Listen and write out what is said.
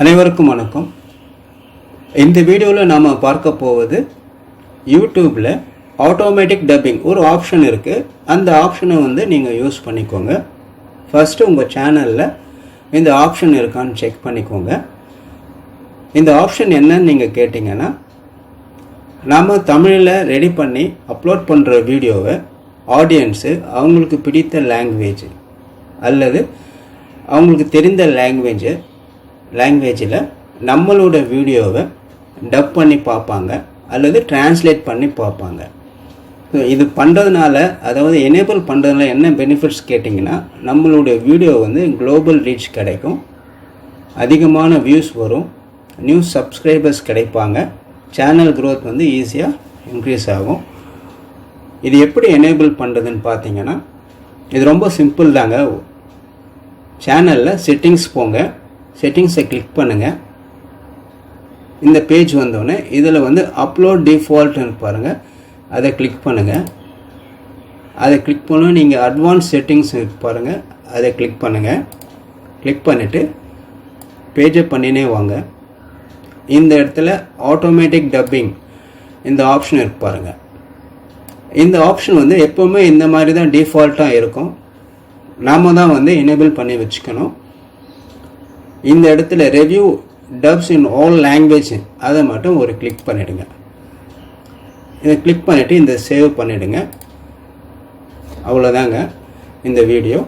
அனைவருக்கும் வணக்கம். இந்த வீடியோவில் நாம் பார்க்க போவது யூடியூப்பில் ஆட்டோமேட்டிக் டப்பிங் ஒரு ஆப்ஷன் இருக்குது. அந்த ஆப்ஷனை நீங்கள் யூஸ் பண்ணிக்கோங்க. ஃபஸ்ட்டு உங்கள் சேனலில் இந்த ஆப்ஷன் இருக்கான்னு செக் பண்ணிக்கோங்க. இந்த ஆப்ஷன் என்னன்னு நீங்கள் கேட்டிங்கன்னா, நாம் தமிழில் ரெடி பண்ணி அப்லோட் பண்ணுற வீடியோவை ஆடியன்ஸு அவங்களுக்கு பிடித்த லாங்குவேஜ் அல்லது அவங்களுக்கு தெரிந்த லாங்குவேஜில் நம்மளோட வீடியோவை டப் பண்ணி பார்ப்பாங்க அல்லது டிரான்ஸ்லேட் பண்ணி பார்ப்பாங்க. இது பண்ணுறதுனால, அதாவது எனேபிள் பண்ணுறதுனால என்ன பெனிஃபிட்ஸ் கேட்டிங்கன்னா, நம்மளுடைய வீடியோ குளோபல் ரீச் கிடைக்கும், அதிகமான வியூஸ் வரும், நியூ சப்ஸ்கிரைபர்ஸ் கிடைப்பாங்க, சேனல் க்ரோத் ஈஸியாக இன்க்ரீஸ் ஆகும். இது எப்படி எனேபிள் பண்ணுறதுன்னு பார்த்தீங்கன்னா, இது ரொம்ப சிம்பிள் தாங்க. சேனலில் செட்டிங்ஸ் போங்க, செட்டிங்ஸை கிளிக் பண்ணுங்கள். இந்த பேஜ் வந்தோடனே இதில் அப்லோட் டிஃபால்ட்னு பாருங்கள், அதை கிளிக் பண்ணுங்கள். அதை கிளிக் பண்ணால் நீங்கள் அட்வான்ஸ் செட்டிங்ஸ் பாருங்கள், அதை கிளிக் பண்ணுங்கள். கிளிக் பண்ணிவிட்டு பேஜை பண்ணினே வாங்க. இந்த இடத்துல ஆட்டோமேட்டிக் டப்பிங் இந்த ஆப்ஷன் இருக்கு பாருங்கள். இந்த ஆப்ஷன் எப்போவுமே இந்த மாதிரி தான் டிஃபால்ட்டாக இருக்கும். நாம் தான் எனேபிள் பண்ணி வச்சுக்கணும். இந்த இடத்துல review dubs in all language அதை மட்டும் ஒரு கிளிக் பண்ணிவிடுங்க. இதை கிளிக் பண்ணிவிட்டு இந்த சேவ் பண்ணிவிடுங்க. அவ்வளோதாங்க இந்த வீடியோ.